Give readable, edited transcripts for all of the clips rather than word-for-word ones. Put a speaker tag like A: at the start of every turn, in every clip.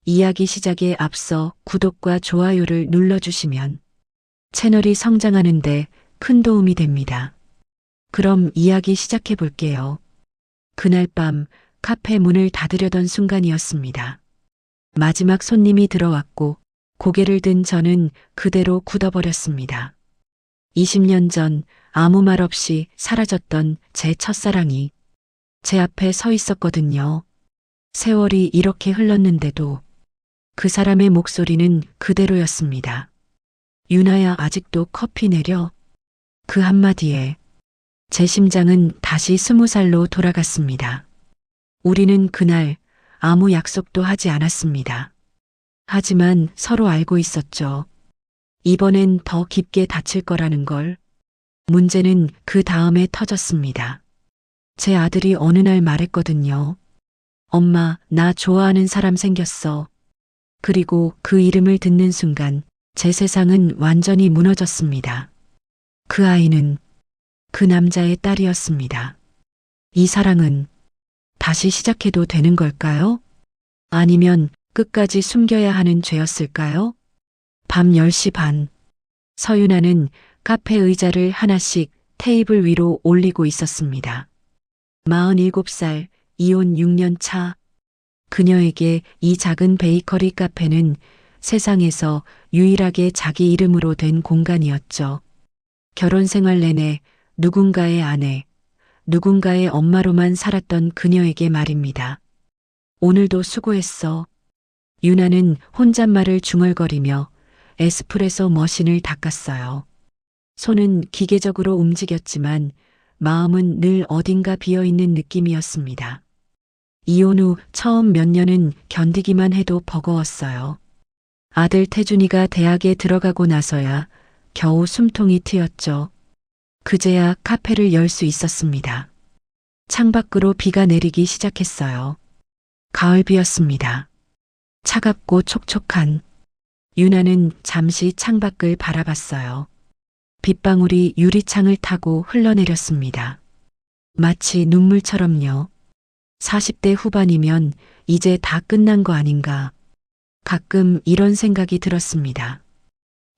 A: 이야기 시작에 앞서 구독과 좋아요를 눌러주시면 채널이 성장하는데 큰 도움이 됩니다. 그럼 이야기 시작해 볼게요. 그날 밤 카페 문을 닫으려던 순간이었습니다. 마지막 손님이 들어왔고 고개를 든 저는 그대로 굳어버렸습니다. 20년 전 아무 말 없이 사라졌던 제 첫사랑이 제 앞에 서 있었거든요. 세월이 이렇게 흘렀는데도 그 사람의 목소리는 그대로였습니다. 유나야, 아직도 커피 내려? 그 한마디에 제 심장은 다시 20살로 돌아갔습니다. 우리는 그날 아무 약속도 하지 않았습니다. 하지만 서로 알고 있었죠. 이번엔 더 깊게 다칠 거라는 걸. 문제는 그 다음에 터졌습니다. 제 아들이 어느 날 말했거든요. 엄마, 나 좋아하는 사람 생겼어. 그리고 그 이름을 듣는 순간 제 세상은 완전히 무너졌습니다. 그 아이는 그 남자의 딸이었습니다. 이 사랑은 다시 시작해도 되는 걸까요? 아니면 끝까지 숨겨야 하는 죄였을까요? 밤 10시 반. 서윤아는 카페 의자를 하나씩 테이블 위로 올리고 있었습니다. 47살, 이혼 6년 차. 그녀에게 이 작은 베이커리 카페는 세상에서 유일하게 자기 이름으로 된 공간이었죠. 결혼 생활 내내 누군가의 아내, 누군가의 엄마로만 살았던 그녀에게 말입니다. 오늘도 수고했어. 유나는 혼잣말을 중얼거리며 에스프레소 머신을 닦았어요. 손은 기계적으로 움직였지만 마음은 늘 어딘가 비어있는 느낌이었습니다. 이혼 후 처음 몇 년은 견디기만 해도 버거웠어요. 아들 태준이가 대학에 들어가고 나서야 겨우 숨통이 트였죠. 그제야 카페를 열 수 있었습니다. 창밖으로 비가 내리기 시작했어요. 가을비였습니다. 차갑고 촉촉한. 유나는 잠시 창밖을 바라봤어요. 빗방울이 유리창을 타고 흘러내렸습니다. 마치 눈물처럼요. 40대 후반이면 이제 다 끝난 거 아닌가. 가끔 이런 생각이 들었습니다.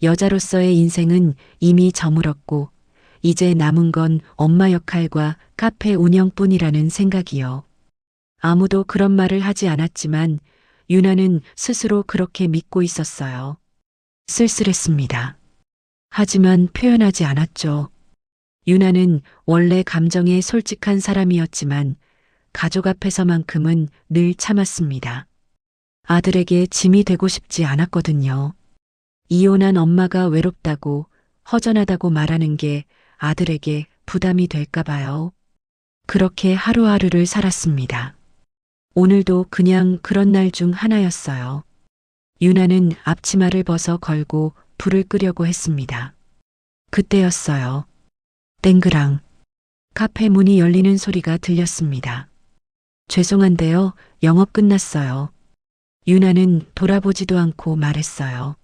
A: 여자로서의 인생은 이미 저물었고 이제 남은 건 엄마 역할과 카페 운영뿐이라는 생각이요. 아무도 그런 말을 하지 않았지만 유나는 스스로 그렇게 믿고 있었어요. 쓸쓸했습니다. 하지만 표현하지 않았죠. 유나는 원래 감정에 솔직한 사람이었지만 가족 앞에서만큼은 늘 참았습니다. 아들에게 짐이 되고 싶지 않았거든요. 이혼한 엄마가 외롭다고, 허전하다고 말하는 게 아들에게 부담이 될까 봐요. 그렇게 하루하루를 살았습니다. 오늘도 그냥 그런 날 중 하나였어요. 유나는 앞치마를 벗어 걸고 불을 끄려고 했습니다. 그때였어요. 땡그랑. 카페 문이 열리는 소리가 들렸습니다. 죄송한데요, 영업 끝났어요. 유나는 돌아보지도 않고 말했어요.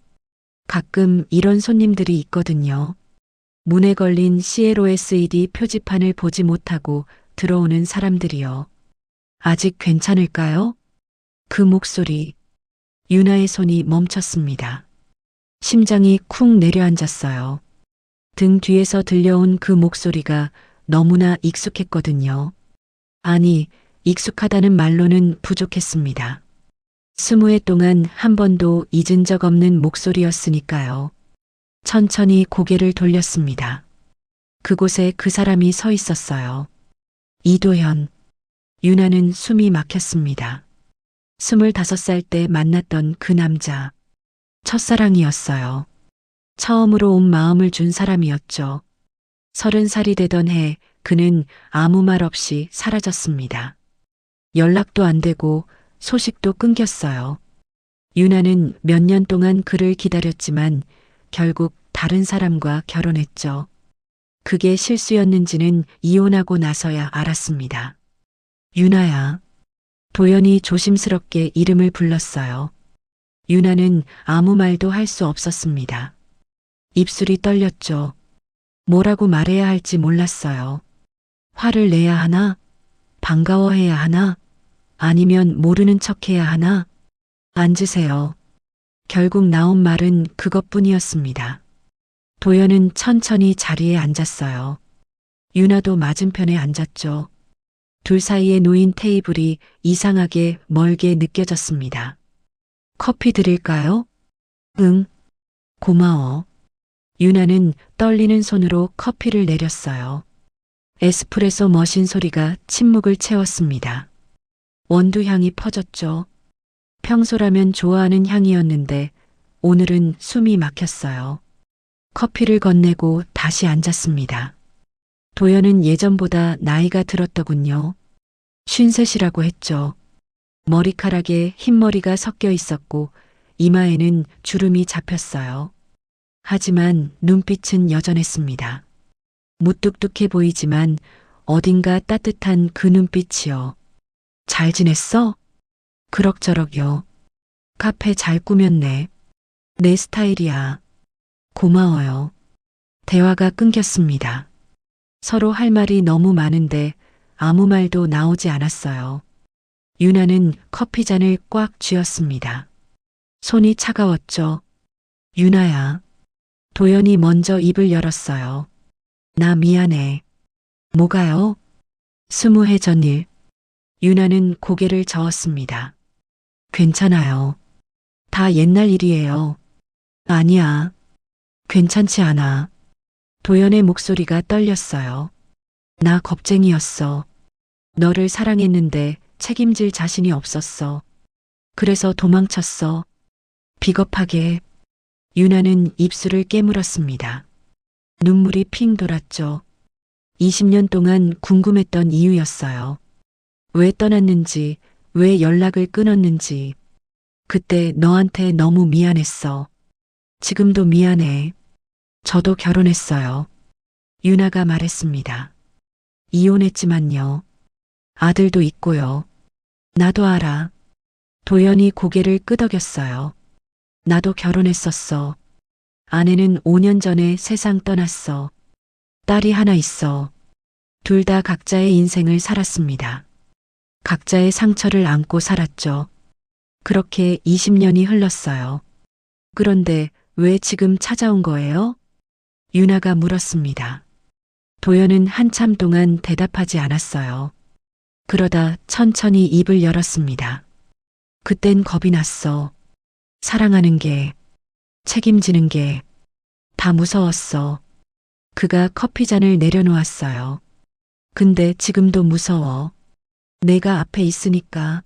A: 가끔 이런 손님들이 있거든요. 문에 걸린 CLOSED 표지판을 보지 못하고 들어오는 사람들이요. 아직 괜찮을까요? 그 목소리. 유나의 손이 멈췄습니다. 심장이 쿵 내려앉았어요. 등 뒤에서 들려온 그 목소리가 너무나 익숙했거든요. 아니, 익숙하다는 말로는 부족했습니다. 20해 동안 한 번도 잊은 적 없는 목소리였으니까요. 천천히 고개를 돌렸습니다. 그곳에 그 사람이 서 있었어요. 이도현. 유나는 숨이 막혔습니다. 25살 때 만났던 그 남자. 첫사랑이었어요. 처음으로 온 마음을 준 사람이었죠. 30살이 되던 해 그는 아무 말 없이 사라졌습니다. 연락도 안 되고 소식도 끊겼어요. 유나는 몇 년 동안 그를 기다렸지만 결국 다른 사람과 결혼했죠. 그게 실수였는지는 이혼하고 나서야 알았습니다. 유나야. 도연이 조심스럽게 이름을 불렀어요. 유나는 아무 말도 할 수 없었습니다. 입술이 떨렸죠. 뭐라고 말해야 할지 몰랐어요. 화를 내야 하나? 반가워해야 하나? 아니면 모르는 척해야 하나? 앉으세요. 결국 나온 말은 그것뿐이었습니다. 도연은 천천히 자리에 앉았어요. 유나도 맞은편에 앉았죠. 둘 사이에 놓인 테이블이 이상하게 멀게 느껴졌습니다. 커피 드릴까요? 응, 고마워. 유나는 떨리는 손으로 커피를 내렸어요. 에스프레소 머신 소리가 침묵을 채웠습니다. 원두 향이 퍼졌죠. 평소라면 좋아하는 향이었는데 오늘은 숨이 막혔어요. 커피를 건네고 다시 앉았습니다. 도연은 예전보다 나이가 들었더군요. 53이라고 했죠. 머리카락에 흰머리가 섞여 있었고 이마에는 주름이 잡혔어요. 하지만 눈빛은 여전했습니다. 무뚝뚝해 보이지만 어딘가 따뜻한 그 눈빛이요. 잘 지냈어? 그럭저럭요. 카페 잘 꾸몄네. 내 스타일이야. 고마워요. 대화가 끊겼습니다. 서로 할 말이 너무 많은데 아무 말도 나오지 않았어요. 유나는 커피잔을 꽉 쥐었습니다. 손이 차가웠죠. 유나야. 도연이 먼저 입을 열었어요. 나 미안해. 뭐가요? 20해 전일. 유나는 고개를 저었습니다. 괜찮아요. 다 옛날 일이에요. 아니야. 괜찮지 않아. 도연의 목소리가 떨렸어요. 나 겁쟁이였어. 너를 사랑했는데 책임질 자신이 없었어. 그래서 도망쳤어. 비겁하게. 유나는 입술을 깨물었습니다. 눈물이 핑 돌았죠. 20년 동안 궁금했던 이유였어요. 왜 떠났는지, 왜 연락을 끊었는지. 그때 너한테 너무 미안했어. 지금도 미안해. 저도 결혼했어요. 유나가 말했습니다. 이혼했지만요. 아들도 있고요. 나도 알아. 도연이 고개를 끄덕였어요. 나도 결혼했었어. 아내는 5년 전에 세상 떠났어. 딸이 하나 있어. 둘 다 각자의 인생을 살았습니다. 각자의 상처를 안고 살았죠. 그렇게 20년이 흘렀어요. 그런데 왜 지금 찾아온 거예요? 유나가 물었습니다. 도연은 한참 동안 대답하지 않았어요. 그러다 천천히 입을 열었습니다. 그땐 겁이 났어. 사랑하는 게, 책임지는 게 다 무서웠어. 그가 커피잔을 내려놓았어요. 근데 지금도 무서워. 내가 앞에 있으니까.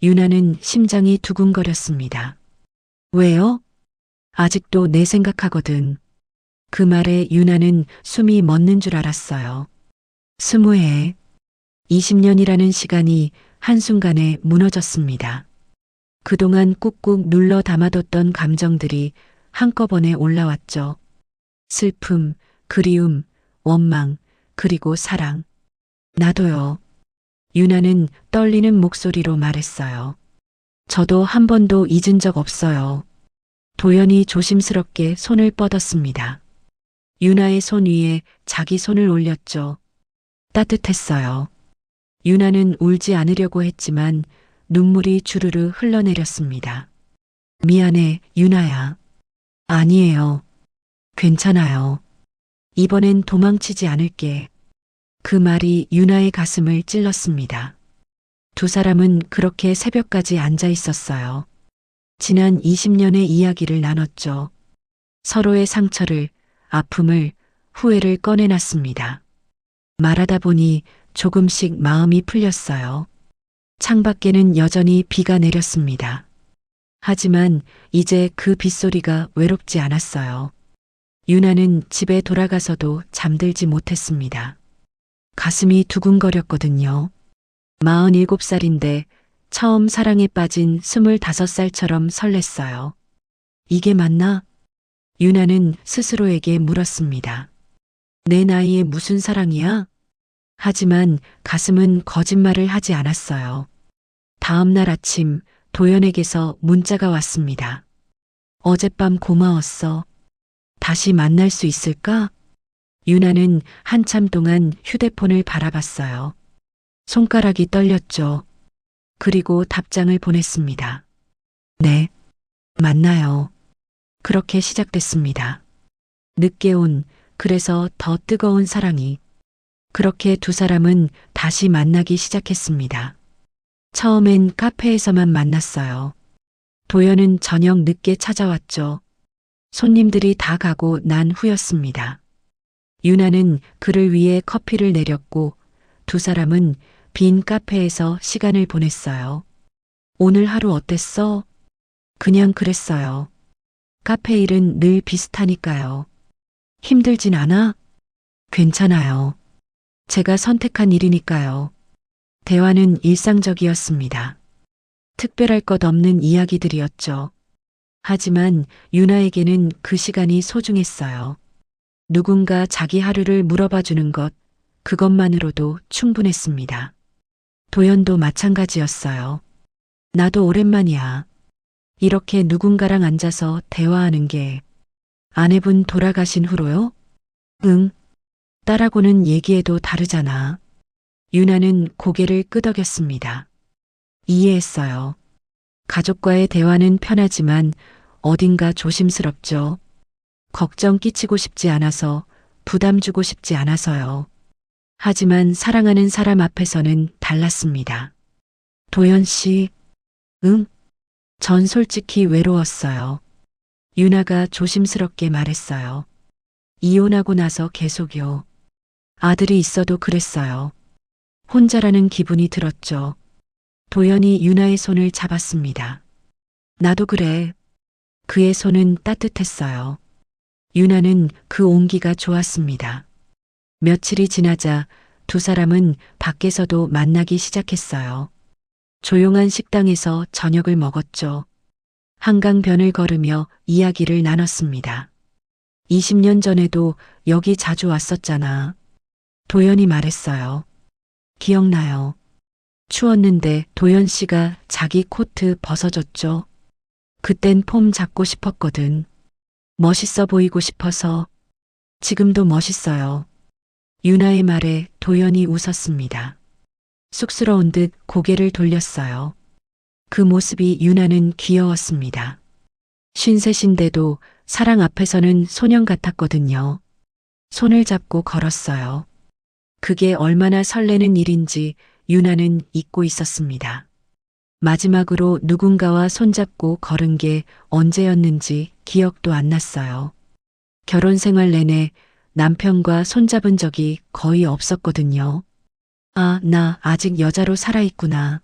A: 유나는 심장이 두근거렸습니다. 왜요? 아직도 내 생각하거든. 그 말에 유나는 숨이 멎는 줄 알았어요. 20해, 20년이라는 시간이 한순간에 무너졌습니다. 그동안 꾹꾹 눌러 담아뒀던 감정들이 한꺼번에 올라왔죠. 슬픔, 그리움, 원망, 그리고 사랑. 나도요. 유나는 떨리는 목소리로 말했어요. 저도 한 번도 잊은 적 없어요. 도연이 조심스럽게 손을 뻗었습니다. 유나의 손 위에 자기 손을 올렸죠. 따뜻했어요. 유나는 울지 않으려고 했지만 눈물이 주르르 흘러내렸습니다. 미안해, 유나야. 아니에요. 괜찮아요. 이번엔 도망치지 않을게. 그 말이 유나의 가슴을 찔렀습니다. 두 사람은 그렇게 새벽까지 앉아 있었어요. 지난 20년의 이야기를 나눴죠. 서로의 상처를, 아픔을, 후회를 꺼내놨습니다. 말하다 보니 조금씩 마음이 풀렸어요. 창밖에는 여전히 비가 내렸습니다. 하지만 이제 그 빗소리가 외롭지 않았어요. 유나는 집에 돌아가서도 잠들지 못했습니다. 가슴이 두근거렸거든요. 47살인데 처음 사랑에 빠진 25살처럼 설렜어요. 이게 맞나? 유나는 스스로에게 물었습니다. 내 나이에 무슨 사랑이야? 하지만 가슴은 거짓말을 하지 않았어요. 다음 날 아침 도연에게서 문자가 왔습니다. 어젯밤 고마웠어. 다시 만날 수 있을까? 유나는 한참 동안 휴대폰을 바라봤어요. 손가락이 떨렸죠. 그리고 답장을 보냈습니다. 네, 만나요. 그렇게 시작됐습니다. 늦게 온, 그래서 더 뜨거운 사랑이. 그렇게 두 사람은 다시 만나기 시작했습니다. 처음엔 카페에서만 만났어요. 도연은 저녁 늦게 찾아왔죠. 손님들이 다 가고 난 후였습니다. 유나는 그를 위해 커피를 내렸고 두 사람은 빈 카페에서 시간을 보냈어요. 오늘 하루 어땠어? 그냥 그랬어요. 카페 일은 늘 비슷하니까요. 힘들진 않아? 괜찮아요. 제가 선택한 일이니까요. 대화는 일상적이었습니다. 특별할 것 없는 이야기들이었죠. 하지만 유나에게는 그 시간이 소중했어요. 누군가 자기 하루를 물어봐 주는 것, 그것만으로도 충분했습니다. 도연도 마찬가지였어요. 나도 오랜만이야. 이렇게 누군가랑 앉아서 대화하는 게 아내분 돌아가신 후로요? 응. 딸하고는 얘기해도 다르잖아. 유나는 고개를 끄덕였습니다. 이해했어요. 가족과의 대화는 편하지만 어딘가 조심스럽죠. 걱정 끼치고 싶지 않아서, 부담 주고 싶지 않아서요. 하지만 사랑하는 사람 앞에서는 달랐습니다. 도연 씨, 응? 전 솔직히 외로웠어요. 유나가 조심스럽게 말했어요. 이혼하고 나서 계속요. 아들이 있어도 그랬어요. 혼자라는 기분이 들었죠. 도연이 유나의 손을 잡았습니다. 나도 그래. 그의 손은 따뜻했어요. 유나는 그 온기가 좋았습니다. 며칠이 지나자 두 사람은 밖에서도 만나기 시작했어요. 조용한 식당에서 저녁을 먹었죠. 한강변을 걸으며 이야기를 나눴습니다. 20년 전에도 여기 자주 왔었잖아. 도연이 말했어요. 기억나요. 추웠는데 도연 씨가 자기 코트 벗어줬죠. 그땐 폼 잡고 싶었거든. 멋있어 보이고 싶어서. 지금도 멋있어요. 유나의 말에 도연이 웃었습니다. 쑥스러운 듯 고개를 돌렸어요. 그 모습이 유나는 귀여웠습니다. 53인데도 사랑 앞에서는 소년 같았거든요. 손을 잡고 걸었어요. 그게 얼마나 설레는 일인지 유나는 잊고 있었습니다. 마지막으로 누군가와 손잡고 걸은 게 언제였는지 기억도 안 났어요. 결혼 생활 내내 남편과 손잡은 적이 거의 없었거든요. 아, 나 아직 여자로 살아있구나.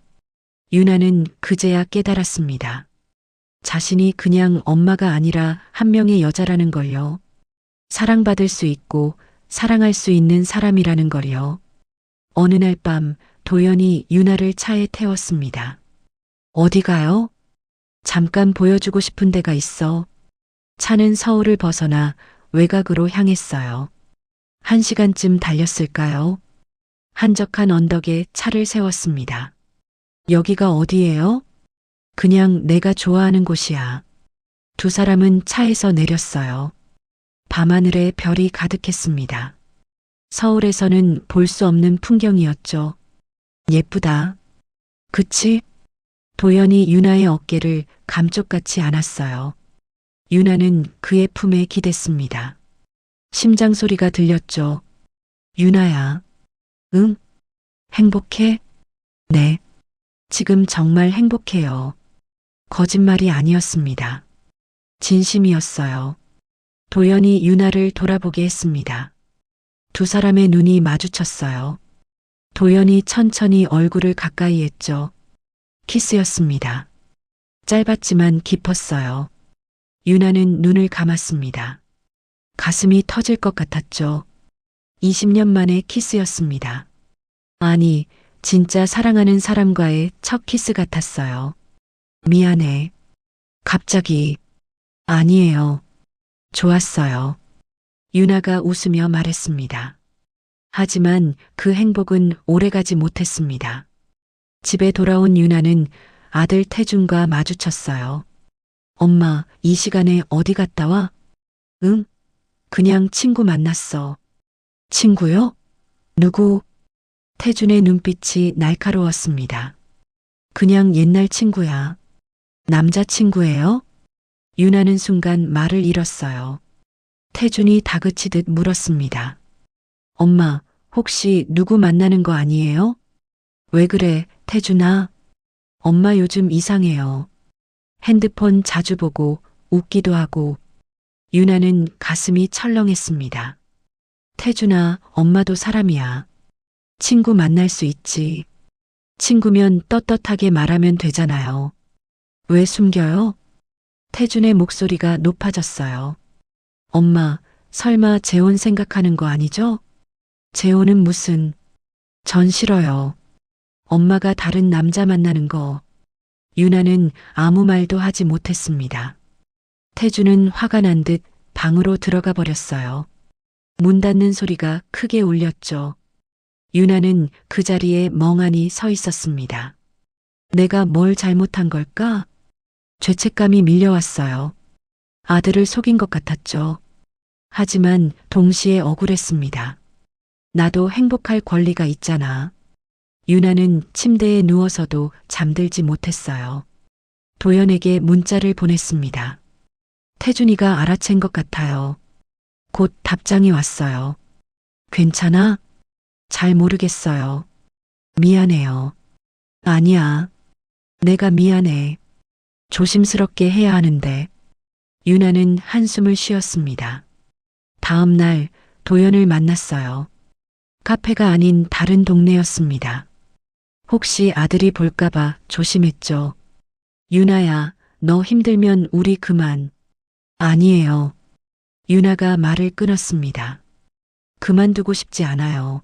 A: 유나는 그제야 깨달았습니다. 자신이 그냥 엄마가 아니라 한 명의 여자라는 걸요. 사랑받을 수 있고 사랑할 수 있는 사람이라는 걸요. 어느 날 밤 도연이 유나를 차에 태웠습니다. 어디 가요? 잠깐 보여주고 싶은 데가 있어. 차는 서울을 벗어나 외곽으로 향했어요. 1시간쯤 달렸을까요? 한적한 언덕에 차를 세웠습니다. 여기가 어디예요? 그냥 내가 좋아하는 곳이야. 두 사람은 차에서 내렸어요. 밤하늘에 별이 가득했습니다. 서울에서는 볼 수 없는 풍경이었죠. 예쁘다. 그치? 도연이 유나의 어깨를 감쪽같이 안았어요. 유나는 그의 품에 기댔습니다. 심장 소리가 들렸죠. 유나야. 응? 행복해? 네. 지금 정말 행복해요. 거짓말이 아니었습니다. 진심이었어요. 도연이 유나를 돌아보게 했습니다. 두 사람의 눈이 마주쳤어요. 도연이 천천히 얼굴을 가까이 했죠. 키스였습니다. 짧았지만 깊었어요. 유나는 눈을 감았습니다. 가슴이 터질 것 같았죠. 20년 만의 키스였습니다. 아니, 진짜 사랑하는 사람과의 첫 키스 같았어요. 미안해. 갑자기. 아니에요. 좋았어요. 유나가 웃으며 말했습니다. 하지만 그 행복은 오래가지 못했습니다. 집에 돌아온 유나는 아들 태준과 마주쳤어요. 엄마, 이 시간에 어디 갔다 와? 응? 그냥 친구 만났어. 친구요? 누구? 태준의 눈빛이 날카로웠습니다. 그냥 옛날 친구야. 남자친구예요? 유나는 순간 말을 잃었어요. 태준이 다그치듯 물었습니다. 엄마, 혹시 누구 만나는 거 아니에요? 왜 그래, 태준아? 엄마 요즘 이상해요. 핸드폰 자주 보고 웃기도 하고. 유나는 가슴이 철렁했습니다. 태준아, 엄마도 사람이야. 친구 만날 수 있지. 친구면 떳떳하게 말하면 되잖아요. 왜 숨겨요? 태준의 목소리가 높아졌어요. 엄마, 설마 재혼 생각하는 거 아니죠? 재혼은 무슨, 전 싫어요. 엄마가 다른 남자 만나는 거. 유나는 아무 말도 하지 못했습니다. 태준은 화가 난 듯 방으로 들어가 버렸어요. 문 닫는 소리가 크게 울렸죠. 유나는 그 자리에 멍하니 서 있었습니다. 내가 뭘 잘못한 걸까? 죄책감이 밀려왔어요. 아들을 속인 것 같았죠. 하지만 동시에 억울했습니다. 나도 행복할 권리가 있잖아. 유나는 침대에 누워서도 잠들지 못했어요. 도연에게 문자를 보냈습니다. 태준이가 알아챈 것 같아요. 곧 답장이 왔어요. 괜찮아? 잘 모르겠어요. 미안해요. 아니야. 내가 미안해. 조심스럽게 해야 하는데. 유나는 한숨을 쉬었습니다. 다음 날 도연을 만났어요. 카페가 아닌 다른 동네였습니다. 혹시 아들이 볼까봐 조심했죠. 유나야, 너 힘들면 우리 그만. 아니에요. 유나가 말을 끊었습니다. 그만두고 싶지 않아요.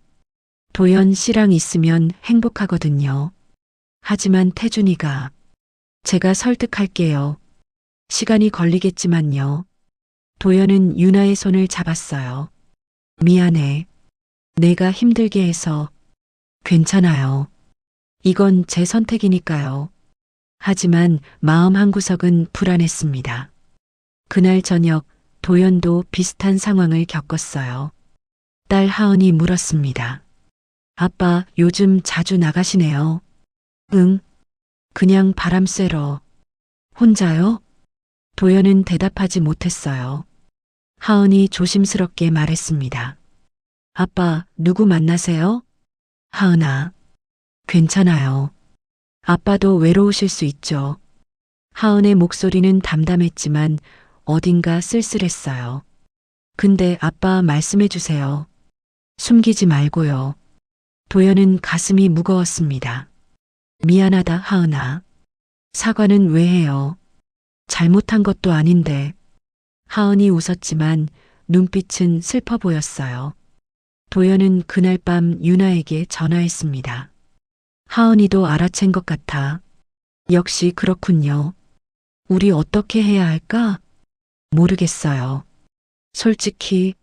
A: 도연 씨랑 있으면 행복하거든요. 하지만 태준이가, 제가 설득할게요. 시간이 걸리겠지만요. 도연은 유나의 손을 잡았어요. 미안해. 내가 힘들게 해서. 괜찮아요. 이건 제 선택이니까요. 하지만 마음 한구석은 불안했습니다. 그날 저녁 도연도 비슷한 상황을 겪었어요. 딸 하은이 물었습니다. 아빠, 요즘 자주 나가시네요. 응. 그냥 바람 쐬러. 혼자요? 도연은 대답하지 못했어요. 하은이 조심스럽게 말했습니다. 아빠, 누구 만나세요? 하은아. 괜찮아요. 아빠도 외로우실 수 있죠. 하은의 목소리는 담담했지만 어딘가 쓸쓸했어요. 근데 아빠 말씀해 주세요. 숨기지 말고요. 도연은 가슴이 무거웠습니다. 미안하다, 하은아. 사과는 왜 해요? 잘못한 것도 아닌데. 하은이 웃었지만 눈빛은 슬퍼 보였어요. 도연은 그날 밤 유나에게 전화했습니다. 하은이도 알아챈 것 같아. 역시 그렇군요. 우리 어떻게 해야 할까? 모르겠어요. 솔직히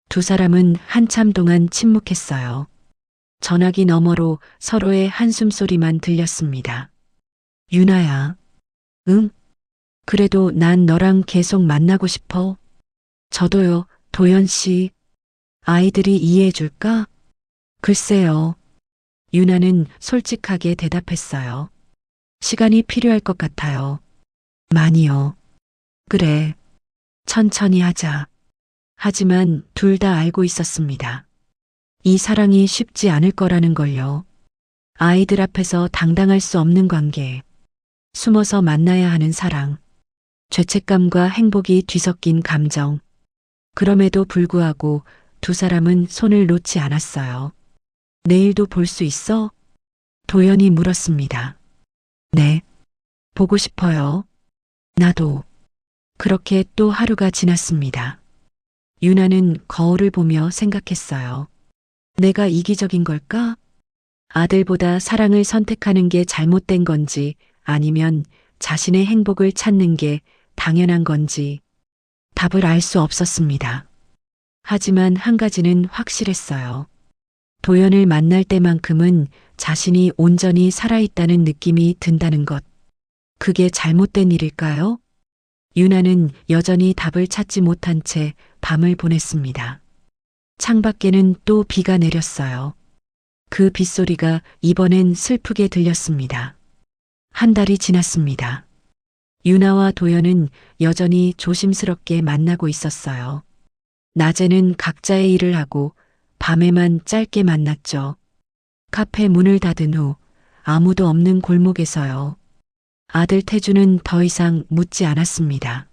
A: 두 사람은 한참 동안 침묵했어요. 전화기 너머로 서로의 한숨 소리만 들렸습니다. 유나야. 응? 그래도 난 너랑 계속 만나고 싶어. 저도요, 도연 씨. 아이들이 이해해 줄까? 글쎄요. 유나는 솔직하게 대답했어요. 시간이 필요할 것 같아요. 많이요. 그래. 천천히 하자. 하지만 둘 다 알고 있었습니다. 이 사랑이 쉽지 않을 거라는 걸요. 아이들 앞에서 당당할 수 없는 관계. 숨어서 만나야 하는 사랑. 죄책감과 행복이 뒤섞인 감정. 그럼에도 불구하고 두 사람은 손을 놓지 않았어요. 내일도 볼 수 있어? 도연이 물었습니다. 네. 보고 싶어요. 나도. 그렇게 또 하루가 지났습니다. 유나는 거울을 보며 생각했어요. 내가 이기적인 걸까? 아들보다 사랑을 선택하는 게 잘못된 건지 아니면 자신의 행복을 찾는 게 당연한 건지 답을 알 수 없었습니다. 하지만 한 가지는 확실했어요. 도연을 만날 때만큼은 자신이 온전히 살아있다는 느낌이 든다는 것. 그게 잘못된 일일까요? 유나는 여전히 답을 찾지 못한 채 밤을 보냈습니다. 창밖에는 또 비가 내렸어요. 그 빗소리가 이번엔 슬프게 들렸습니다. 한 달이 지났습니다. 유나와 도연은 여전히 조심스럽게 만나고 있었어요. 낮에는 각자의 일을 하고 밤에만 짧게 만났죠. 카페 문을 닫은 후 아무도 없는 골목에서요. 아들 태주는 더 이상 묻지 않았습니다.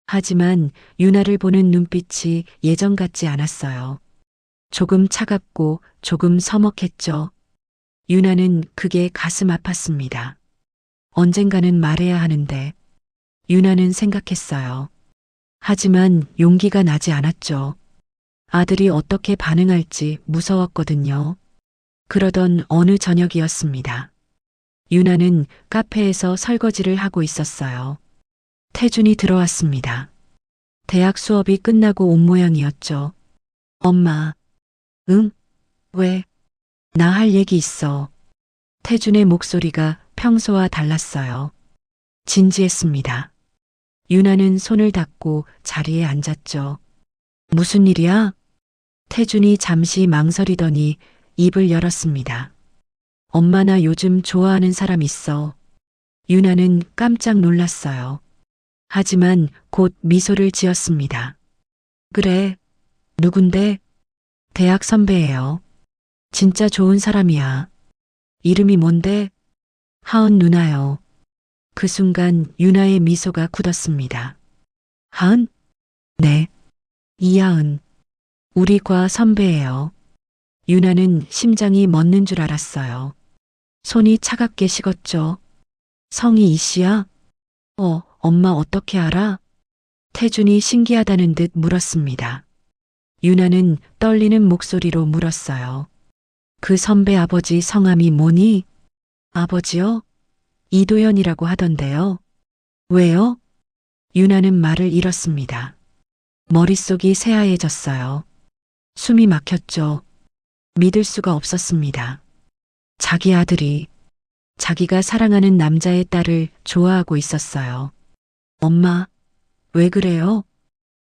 A: 하지만 유나를 보는 눈빛이 예전 같지 않았어요. 조금 차갑고 조금 서먹했죠. 유나는 그게 가슴 아팠습니다. 언젠가는 말해야 하는데 유나는 생각했어요. 하지만 용기가 나지 않았죠. 아들이 어떻게 반응할지 무서웠거든요. 그러던 어느 저녁이었습니다. 유나는 카페에서 설거지를 하고 있었어요. 태준이 들어왔습니다. 대학 수업이 끝나고 온 모양이었죠. 엄마, 응? 왜? 나 할 얘기 있어. 태준의 목소리가 평소와 달랐어요. 진지했습니다. 유나는 손을 닫고 자리에 앉았죠. 무슨 일이야? 태준이 잠시 망설이더니 입을 열었습니다. 엄마 나 요즘 좋아하는 사람 있어. 유나는 깜짝 놀랐어요. 하지만 곧 미소를 지었습니다. 그래, 누군데? 대학 선배예요. 진짜 좋은 사람이야. 이름이 뭔데? 하은 누나요. 그 순간 유나의 미소가 굳었습니다. 하은? 네. 이하은. 우리 과 선배예요. 유나는 심장이 멎는 줄 알았어요. 손이 차갑게 식었죠. 성이 이씨야? 엄마 어떻게 알아? 태준이 신기하다는 듯 물었습니다. 유나는 떨리는 목소리로 물었어요. 그 선배 아버지 성함이 뭐니? 아버지요? 이도현이라고 하던데요. 왜요? 유나는 말을 잃었습니다. 머릿속이 새하얘졌어요. 숨이 막혔죠. 믿을 수가 없었습니다. 자기 아들이 자기가 사랑하는 남자의 딸을 좋아하고 있었어요. 엄마, 왜 그래요?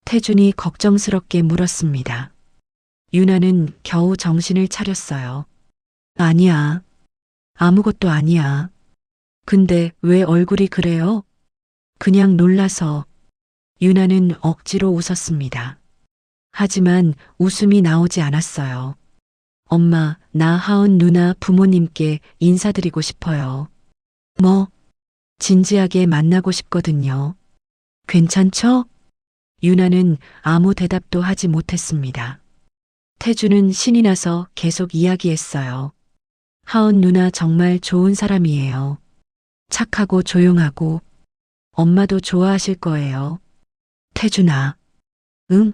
A: 태준이 걱정스럽게 물었습니다. 유나는 겨우 정신을 차렸어요. 아니야. 아무것도 아니야. 근데 왜 얼굴이 그래요? 그냥 놀라서. 유나는 억지로 웃었습니다. 하지만 웃음이 나오지 않았어요. 엄마, 나 하은 누나 부모님께 인사드리고 싶어요. 뭐? 진지하게 만나고 싶거든요. 괜찮죠? 유나는 아무 대답도 하지 못했습니다. 태주는 신이 나서 계속 이야기했어요. 하은 누나 정말 좋은 사람이에요. 착하고 조용하고 엄마도 좋아하실 거예요. 태준아. 응?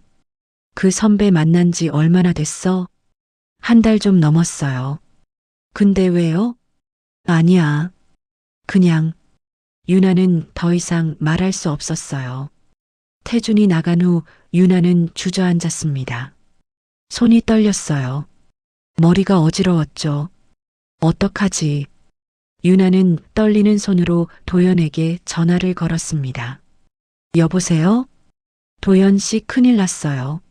A: 그 선배 만난 지 얼마나 됐어? 한 달 좀 넘었어요. 근데 왜요? 아니야. 그냥 유나는 더 이상 말할 수 없었어요. 태준이 나간 후 유나는 주저앉았습니다. 손이 떨렸어요. 머리가 어지러웠죠. 어떡하지? 유나는 떨리는 손으로 도연에게 전화를 걸었습니다. 여보세요? 도연 씨 큰일 났어요.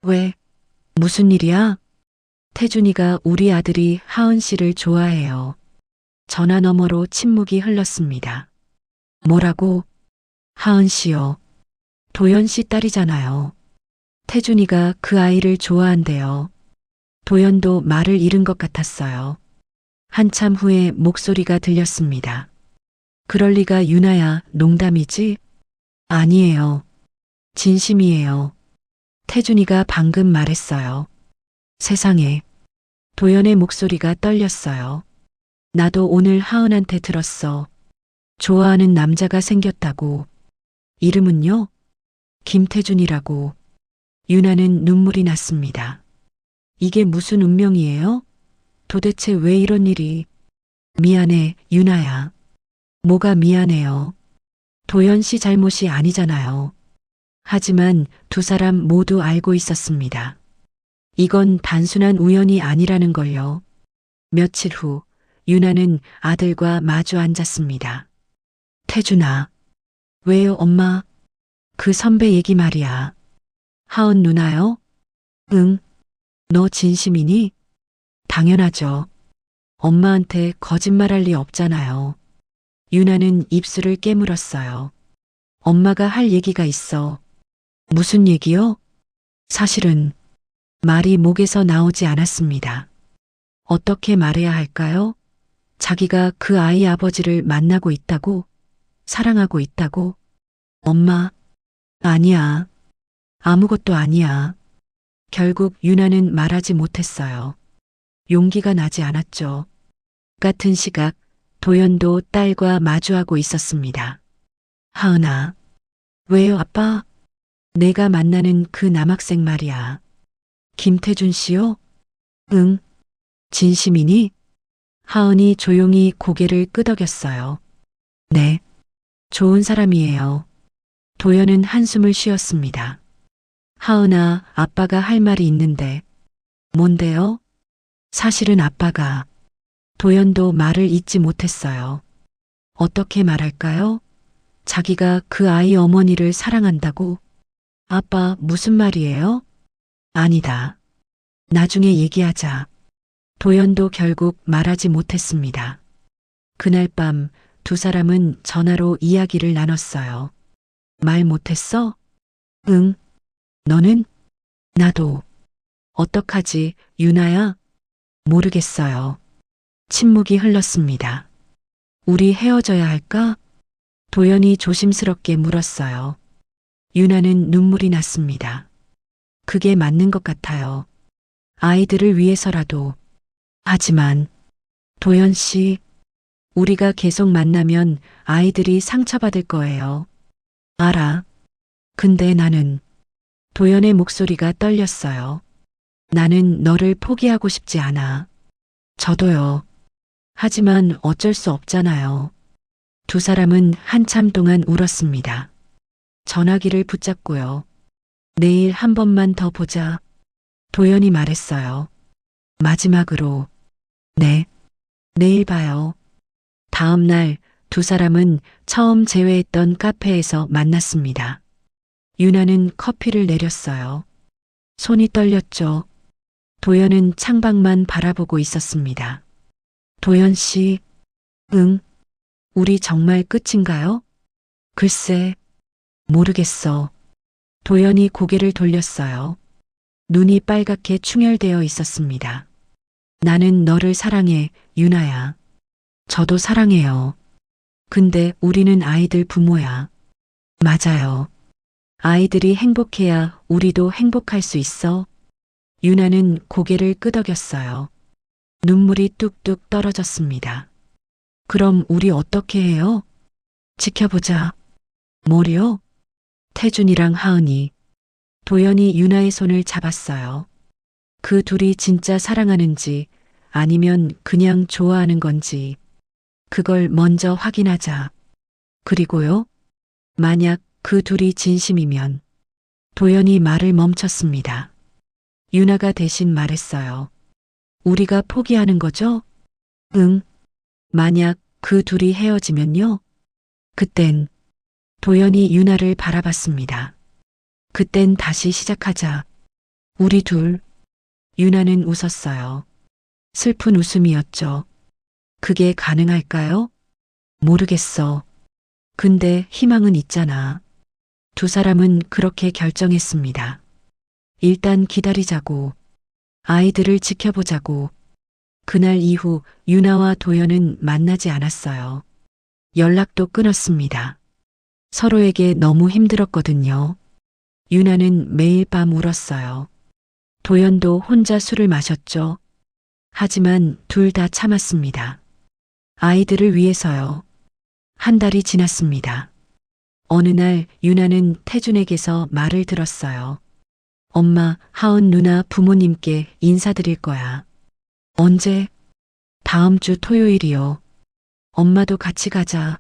A: 왜? 무슨 일이야? 태준이가 우리 아들이 하은 씨를 좋아해요. 전화 너머로 침묵이 흘렀습니다. 뭐라고? 하은 씨요. 도연 씨 딸이잖아요. 태준이가 그 아이를 좋아한대요. 도연도 말을 잃은 것 같았어요. 한참 후에 목소리가 들렸습니다. 그럴 리가 유나야, 농담이지? 아니에요. 진심이에요. 태준이가 방금 말했어요. 세상에. 도연의 목소리가 떨렸어요. 나도 오늘 하은한테 들었어. 좋아하는 남자가 생겼다고. 이름은요? 김태준이라고. 유나는 눈물이 났습니다. 이게 무슨 운명이에요? 도대체 왜 이런 일이? 미안해, 유나야. 뭐가 미안해요. 도연 씨 잘못이 아니잖아요. 하지만 두 사람 모두 알고 있었습니다. 이건 단순한 우연이 아니라는 걸요. 며칠 후 유나는 아들과 마주 앉았습니다. 태준아. 왜요, 엄마? 그 선배 얘기 말이야. 하은 누나요? 응. 너 진심이니? 당연하죠. 엄마한테 거짓말할 리 없잖아요. 유나는 입술을 깨물었어요. 엄마가 할 얘기가 있어. 무슨 얘기요? 사실은 말이 목에서 나오지 않았습니다. 어떻게 말해야 할까요? 자기가 그 아이 아버지를 만나고 있다고? 사랑하고 있다고? 엄마, 아니야. 아무것도 아니야. 결국 유나는 말하지 못했어요. 용기가 나지 않았죠. 같은 시각 도연도 딸과 마주하고 있었습니다. 하은아. 왜요, 아빠? 내가 만나는 그 남학생 말이야. 김태준 씨요? 응. 진심이니? 하은이 조용히 고개를 끄덕였어요. 네. 좋은 사람이에요. 도연은 한숨을 쉬었습니다. 하은아, 아빠가 할 말이 있는데. 뭔데요? 사실은 아빠가. 도연도 말을 잇지 못했어요. 어떻게 말할까요? 자기가 그 아이 어머니를 사랑한다고? 아빠, 무슨 말이에요? 아니다. 나중에 얘기하자. 도연도 결국 말하지 못했습니다. 그날 밤 두 사람은 전화로 이야기를 나눴어요. 말 못했어? 응. 너는? 나도. 어떡하지, 유나야? 모르겠어요. 침묵이 흘렀습니다. 우리 헤어져야 할까? 도연이 조심스럽게 물었어요. 유나는 눈물이 났습니다. 그게 맞는 것 같아요. 아이들을 위해서라도. 하지만, 도연 씨, 우리가 계속 만나면 아이들이 상처받을 거예요. 알아. 근데 나는, 도연의 목소리가 떨렸어요. 나는 너를 포기하고 싶지 않아. 저도요. 하지만 어쩔 수 없잖아요. 두 사람은 한참 동안 울었습니다. 전화기를 붙잡고요. 내일 한 번만 더 보자. 도연이 말했어요. 마지막으로. 네. 내일 봐요. 다음 날 두 사람은 처음 재회했던 카페에서 만났습니다. 유나는 커피를 내렸어요. 손이 떨렸죠. 도연은 창밖만 바라보고 있었습니다. 도연 씨, 응, 우리 정말 끝인가요? 글쎄, 모르겠어. 도연이 고개를 돌렸어요. 눈이 빨갛게 충혈되어 있었습니다. 나는 너를 사랑해, 유나야. 저도 사랑해요. 근데 우리는 아이들 부모야. 맞아요. 아이들이 행복해야 우리도 행복할 수 있어. 유나는 고개를 끄덕였어요. 눈물이 뚝뚝 떨어졌습니다. 그럼 우리 어떻게 해요? 지켜보자. 뭐요? 태준이랑 하은이. 도연이 유나의 손을 잡았어요. 그 둘이 진짜 사랑하는지 아니면 그냥 좋아하는 건지 그걸 먼저 확인하자. 그리고요? 만약 그 둘이 진심이면 도연이 말을 멈췄습니다. 유나가 대신 말했어요. 우리가 포기하는 거죠? 응. 만약 그 둘이 헤어지면요? 그땐 도연이 유나를 바라봤습니다. 그땐 다시 시작하자. 우리 둘. 유나는 웃었어요. 슬픈 웃음이었죠. 그게 가능할까요? 모르겠어. 근데 희망은 있잖아. 두 사람은 그렇게 결정했습니다. 일단 기다리자고. 아이들을 지켜보자고. 그날 이후 유나와 도연은 만나지 않았어요. 연락도 끊었습니다. 서로에게 너무 힘들었거든요. 유나는 매일 밤 울었어요. 도연도 혼자 술을 마셨죠. 하지만 둘 다 참았습니다. 아이들을 위해서요. 한 달이 지났습니다. 어느 날 유나는 태준에게서 말을 들었어요. 엄마, 하은 누나 부모님께 인사드릴 거야. 언제? 다음 주 토요일이요. 엄마도 같이 가자.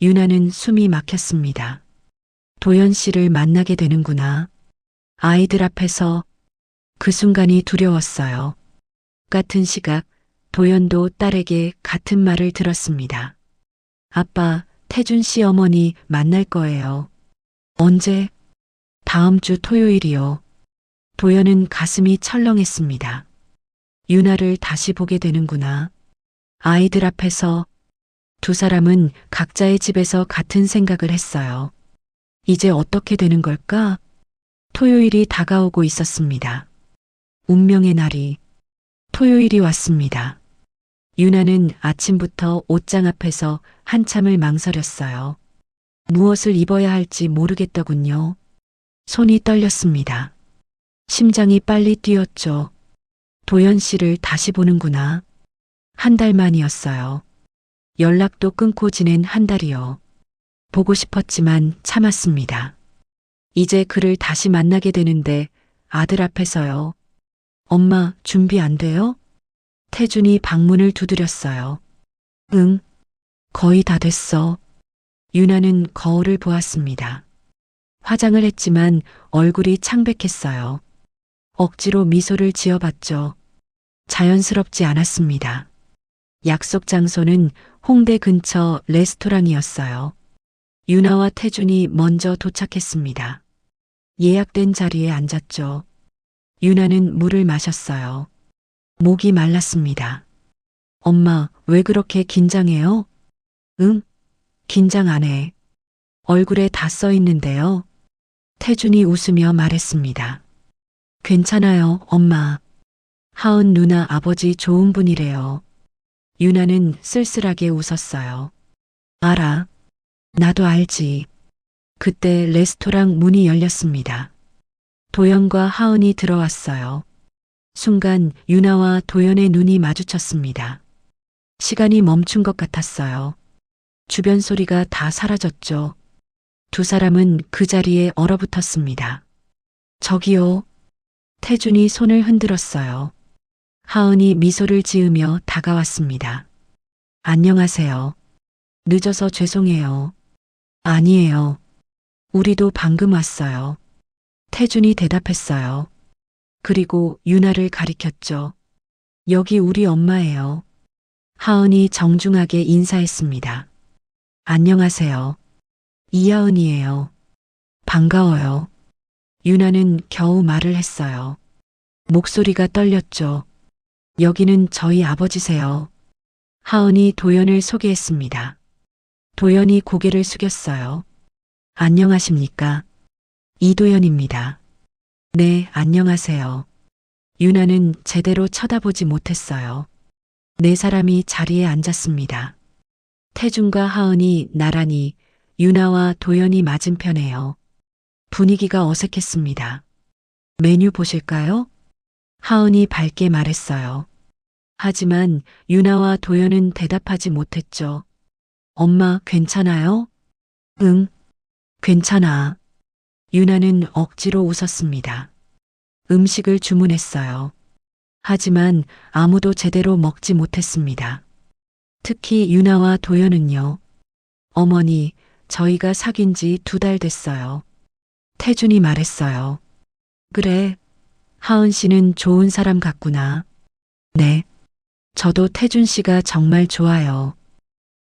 A: 유나는 숨이 막혔습니다. 도연 씨를 만나게 되는구나. 아이들 앞에서 그 순간이 두려웠어요. 같은 시각 도연도 딸에게 같은 말을 들었습니다. 아빠, 태준 씨 어머니 만날 거예요. 언제? 다음 주 토요일이요. 도연은 가슴이 철렁했습니다. 유나를 다시 보게 되는구나. 아이들 앞에서 두 사람은 각자의 집에서 같은 생각을 했어요. 이제 어떻게 되는 걸까? 토요일이 다가오고 있었습니다. 운명의 날이 토요일이 왔습니다. 유나는 아침부터 옷장 앞에서 한참을 망설였어요. 무엇을 입어야 할지 모르겠더군요. 손이 떨렸습니다. 심장이 빨리 뛰었죠. 도연 씨를 다시 보는구나. 한 달 만이었어요. 연락도 끊고 지낸 한 달이요. 보고 싶었지만 참았습니다. 이제 그를 다시 만나게 되는데 아들 앞에서요. 엄마, 준비 안 돼요? 태준이 방문을 두드렸어요. 응, 거의 다 됐어. 유나는 거울을 보았습니다. 화장을 했지만 얼굴이 창백했어요. 억지로 미소를 지어봤죠. 자연스럽지 않았습니다. 약속 장소는 홍대 근처 레스토랑이었어요. 유나와 태준이 먼저 도착했습니다. 예약된 자리에 앉았죠. 유나는 물을 마셨어요. 목이 말랐습니다. 엄마, 왜 그렇게 긴장해요? 응? 긴장 안 해. 얼굴에 다 써 있는데요. 태준이 웃으며 말했습니다. 괜찮아요, 엄마. 하은 누나 아버지 좋은 분이래요. 유나는 쓸쓸하게 웃었어요. 알아. 나도 알지. 그때 레스토랑 문이 열렸습니다. 도연과 하은이 들어왔어요. 순간 유나와 도연의 눈이 마주쳤습니다. 시간이 멈춘 것 같았어요. 주변 소리가 다 사라졌죠. 두 사람은 그 자리에 얼어붙었습니다. 저기요. 태준이 손을 흔들었어요. 하은이 미소를 지으며 다가왔습니다. 안녕하세요. 늦어서 죄송해요. 아니에요. 우리도 방금 왔어요. 태준이 대답했어요. 그리고 유나를 가리켰죠. 여기 우리 엄마예요. 하은이 정중하게 인사했습니다. 안녕하세요. 이하은이에요. 반가워요. 유나는 겨우 말을 했어요. 목소리가 떨렸죠. 여기는 저희 아버지세요. 하은이 도연을 소개했습니다. 도연이 고개를 숙였어요. 안녕하십니까? 이도연입니다. 네, 안녕하세요. 유나는 제대로 쳐다보지 못했어요. 네 사람이 자리에 앉았습니다. 태준과 하은이 나란히, 유나와 도연이 맞은편에요. 분위기가 어색했습니다. 메뉴 보실까요? 하은이 밝게 말했어요. 하지만 유나와 도연은 대답하지 못했죠. 엄마, 괜찮아요? 응, 괜찮아. 유나는 억지로 웃었습니다. 음식을 주문했어요. 하지만 아무도 제대로 먹지 못했습니다. 특히 유나와 도연은요. 어머니, 저희가 사귄 지 2달 됐어요. 태준이 말했어요. 그래, 하은 씨는 좋은 사람 같구나. 네, 저도 태준 씨가 정말 좋아요.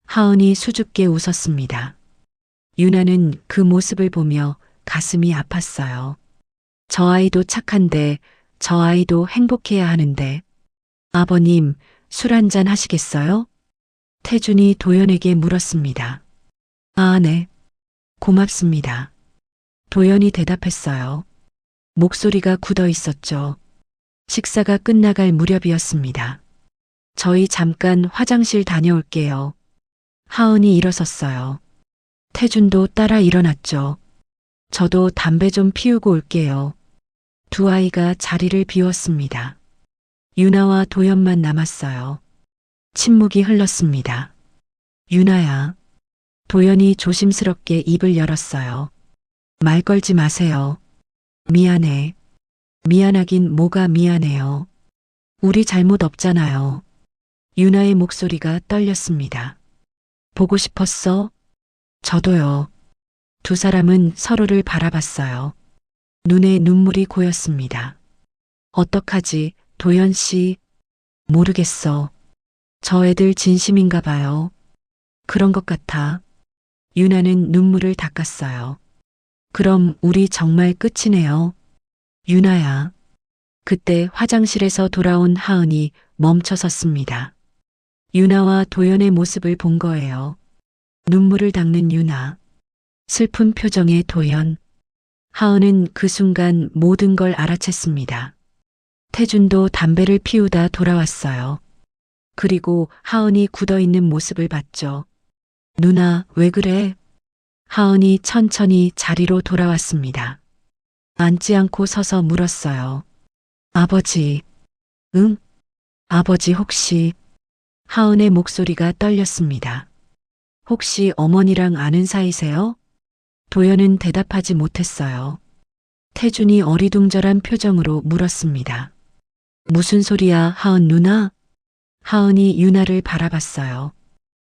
A: 하은이 수줍게 웃었습니다. 유나는 그 모습을 보며 가슴이 아팠어요. 저 아이도 착한데 저 아이도 행복해야 하는데. 아버님, 술 한잔 하시겠어요? 태준이 도연에게 물었습니다. 아, 네. 고맙습니다. 도연이 대답했어요. 목소리가 굳어 있었죠. 식사가 끝나갈 무렵이었습니다. 저희 잠깐 화장실 다녀올게요. 하은이 일어섰어요. 태준도 따라 일어났죠. 저도 담배 좀 피우고 올게요. 두 아이가 자리를 비웠습니다. 유나와 도연만 남았어요. 침묵이 흘렀습니다. 유나야. 도연이 조심스럽게 입을 열었어요. 말 걸지 마세요. 미안해. 미안하긴 뭐가 미안해요. 우리 잘못 없잖아요. 유나의 목소리가 떨렸습니다. 보고 싶었어? 저도요. 두 사람은 서로를 바라봤어요. 눈에 눈물이 고였습니다. 어떡하지, 도연 씨? 모르겠어. 저 애들 진심인가 봐요. 그런 것 같아. 유나는 눈물을 닦았어요. 그럼 우리 정말 끝이네요. 유나야. 그때 화장실에서 돌아온 하은이 멈춰섰습니다. 유나와 도연의 모습을 본 거예요. 눈물을 닦는 유나, 슬픈 표정의 도연. 하은은 그 순간 모든 걸 알아챘습니다. 태준도 담배를 피우다 돌아왔어요. 그리고 하은이 굳어있는 모습을 봤죠. 누나, 왜 그래? 하은이 천천히 자리로 돌아왔습니다. 앉지 않고 서서 물었어요. 아버지, 응? 아버지 혹시, 하은의 목소리가 떨렸습니다. 혹시 어머니랑 아는 사이세요? 도연은 대답하지 못했어요. 태준이 어리둥절한 표정으로 물었습니다. 무슨 소리야, 하은 누나? 하은이 유나를 바라봤어요.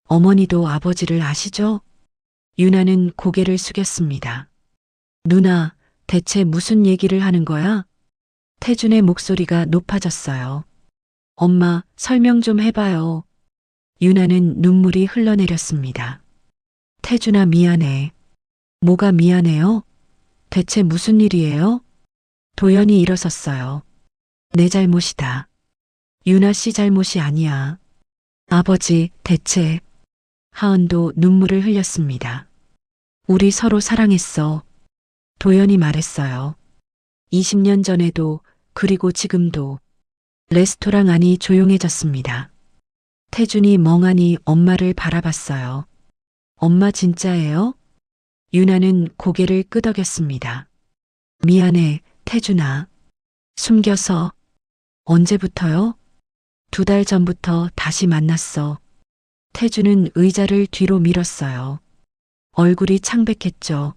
A: 어머니도 아버지를 아시죠? 유나는 고개를 숙였습니다. 누나, 대체 무슨 얘기를 하는 거야? 태준의 목소리가 높아졌어요. 엄마, 설명 좀 해봐요. 유나는 눈물이 흘러내렸습니다. 태준아, 미안해. 뭐가 미안해요? 대체 무슨 일이에요? 도연이 일어섰어요. 내 잘못이다. 유나 씨 잘못이 아니야. 아버지, 대체. 하은도 눈물을 흘렸습니다. 우리 서로 사랑했어. 도연이 말했어요. 20년 전에도, 그리고 지금도. 레스토랑 안이 조용해졌습니다. 태준이 멍하니 엄마를 바라봤어요. 엄마 진짜예요? 유나는 고개를 끄덕였습니다. 미안해, 태준아. 숨겨서. 언제부터요? 2달 전부터 다시 만났어. 태준은 의자를 뒤로 밀었어요. 얼굴이 창백했죠.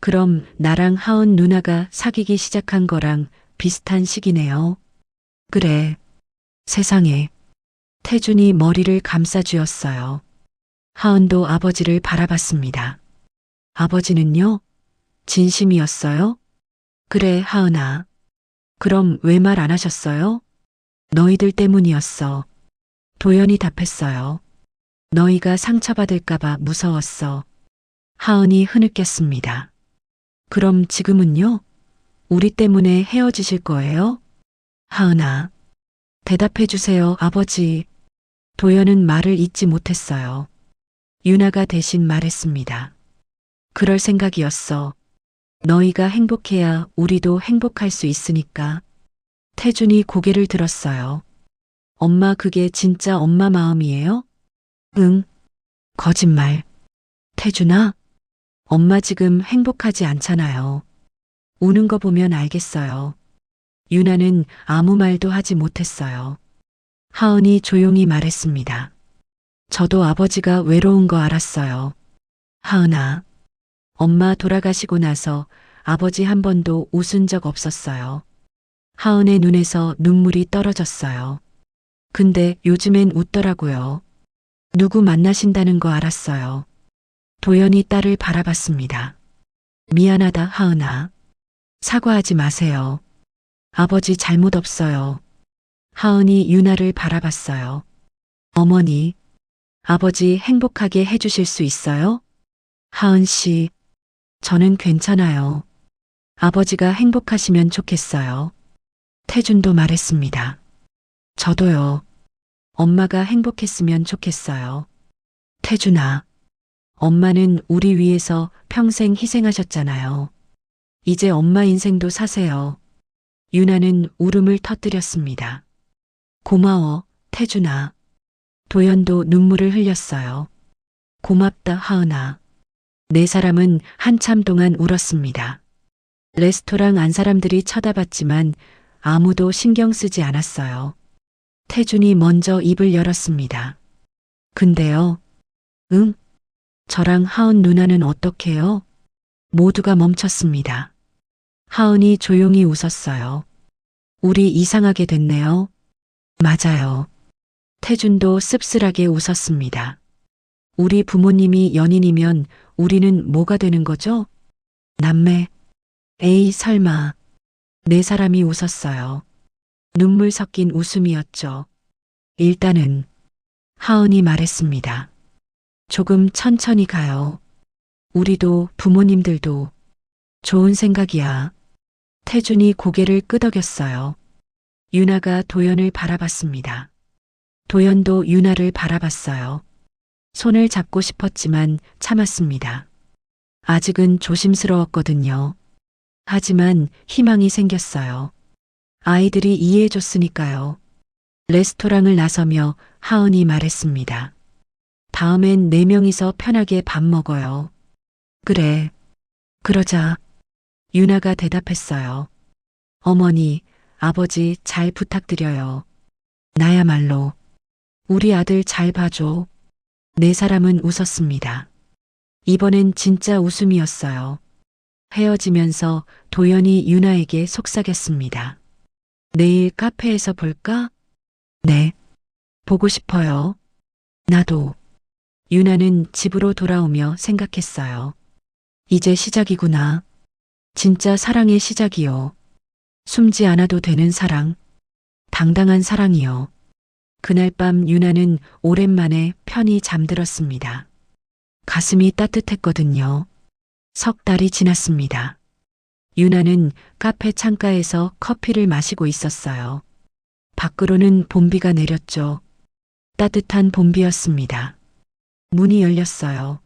A: 그럼 나랑 하은 누나가 사귀기 시작한 거랑 비슷한 시기네요. 그래. 세상에. 태준이 머리를 감싸쥐었어요. 하은도 아버지를 바라봤습니다. 아버지는요? 진심이었어요? 그래, 하은아. 그럼 왜 말 안 하셨어요? 너희들 때문이었어. 도연이 답했어요. 너희가 상처받을까봐 무서웠어. 하은이 흐느꼈습니다. 그럼 지금은요? 우리 때문에 헤어지실 거예요? 하은아. 대답해 주세요, 아버지. 도연은 말을 잇지 못했어요. 유나가 대신 말했습니다. 그럴 생각이었어. 너희가 행복해야 우리도 행복할 수 있으니까. 태준이 고개를 들었어요. 엄마, 그게 진짜 엄마 마음이에요? 응. 거짓말. 태준아, 엄마 지금 행복하지 않잖아요. 우는 거 보면 알겠어요. 유나는 아무 말도 하지 못했어요. 하은이 조용히 말했습니다. 저도 아버지가 외로운 거 알았어요. 하은아, 엄마 돌아가시고 나서 아버지 한 번도 웃은 적 없었어요. 하은의 눈에서 눈물이 떨어졌어요. 근데 요즘엔 웃더라고요. 누구 만나신다는 거 알았어요. 도연이 딸을 바라봤습니다. 미안하다, 하은아. 사과하지 마세요. 아버지 잘못 없어요. 하은이 유나를 바라봤어요. 어머니, 아버지 행복하게 해주실 수 있어요? 하은 씨, 저는 괜찮아요. 아버지가 행복하시면 좋겠어요. 태준도 말했습니다. 저도요. 엄마가 행복했으면 좋겠어요. 태준아, 엄마는 우리 위해서 평생 희생하셨잖아요. 이제 엄마 인생도 사세요. 유나는 울음을 터뜨렸습니다. 고마워, 태준아. 도연도 눈물을 흘렸어요. 고맙다, 하은아. 네 사람은 한참 동안 울었습니다. 레스토랑 안 사람들이 쳐다봤지만 아무도 신경 쓰지 않았어요. 태준이 먼저 입을 열었습니다. 근데요. 응? 저랑 하은 누나는 어떡해요? 모두가 멈췄습니다. 하은이 조용히 웃었어요. 우리 이상하게 됐네요. 맞아요. 태준도 씁쓸하게 웃었습니다. 우리 부모님이 연인이면 우리는 뭐가 되는 거죠? 남매. 에이, 설마. 네 사람이 웃었어요. 눈물 섞인 웃음이었죠. 일단은 하은이 말했습니다. 조금 천천히 가요. 우리도 부모님들도. 좋은 생각이야. 태준이 고개를 끄덕였어요. 유나가 도연을 바라봤습니다. 도연도 유나를 바라봤어요. 손을 잡고 싶었지만 참았습니다. 아직은 조심스러웠거든요. 하지만 희망이 생겼어요. 아이들이 이해해줬으니까요. 레스토랑을 나서며 하은이 말했습니다. 다음엔 4명이서 편하게 밥 먹어요. 그래. 그러자. 유나가 대답했어요. 어머니, 아버지 잘 부탁드려요. 나야말로. 우리 아들 잘 봐줘. 4사람은 웃었습니다. 이번엔 진짜 웃음이었어요. 헤어지면서 도연이 유나에게 속삭였습니다. 내일 카페에서 볼까? 네. 보고 싶어요. 나도. 유나는 집으로 돌아오며 생각했어요. 이제 시작이구나. 진짜 사랑의 시작이요. 숨지 않아도 되는 사랑. 당당한 사랑이요. 그날 밤 유나는 오랜만에 편히 잠들었습니다. 가슴이 따뜻했거든요. 3달이 지났습니다. 유나는 카페 창가에서 커피를 마시고 있었어요. 밖으로는 봄비가 내렸죠. 따뜻한 봄비였습니다. 문이 열렸어요.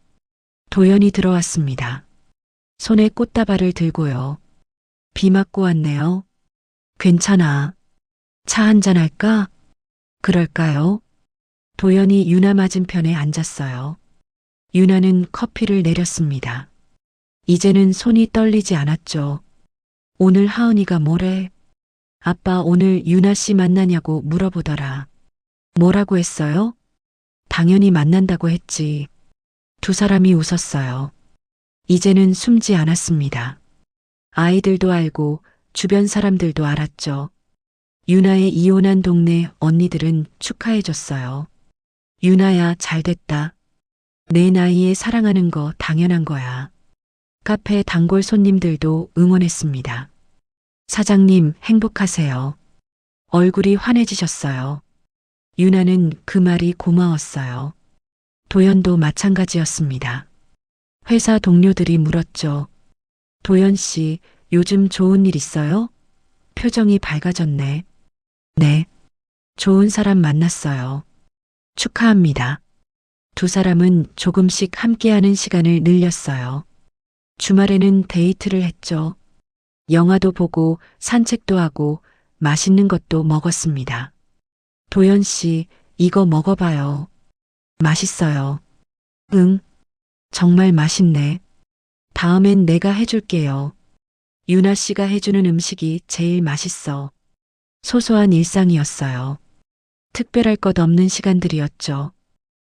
A: 도연이 들어왔습니다. 손에 꽃다발을 들고요. 비 맞고 왔네요. 괜찮아. 차 한잔 할까? 그럴까요? 도연이 유나 맞은편에 앉았어요. 유나는 커피를 내렸습니다. 이제는 손이 떨리지 않았죠. 오늘 하은이가 뭐래? 아빠 오늘 유나 씨 만나냐고 물어보더라. 뭐라고 했어요? 당연히 만난다고 했지. 2사람이 웃었어요. 이제는 숨지 않았습니다. 아이들도 알고 주변 사람들도 알았죠. 유나의 이혼한 동네 언니들은 축하해줬어요. 유나야 잘됐다. 내 나이에 사랑하는 거 당연한 거야. 카페 단골 손님들도 응원했습니다. 사장님 행복하세요. 얼굴이 환해지셨어요. 유나는 그 말이 고마웠어요. 도연도 마찬가지였습니다. 회사 동료들이 물었죠. 도연 씨, 요즘 좋은 일 있어요? 표정이 밝아졌네. 네. 좋은 사람 만났어요. 축하합니다. 2사람은 조금씩 함께하는 시간을 늘렸어요. 주말에는 데이트를 했죠. 영화도 보고 산책도 하고 맛있는 것도 먹었습니다. 도연 씨, 이거 먹어봐요. 맛있어요. 응, 정말 맛있네. 다음엔 내가 해줄게요. 유나 씨가 해주는 음식이 제일 맛있어. 소소한 일상이었어요. 특별할 것 없는 시간들이었죠.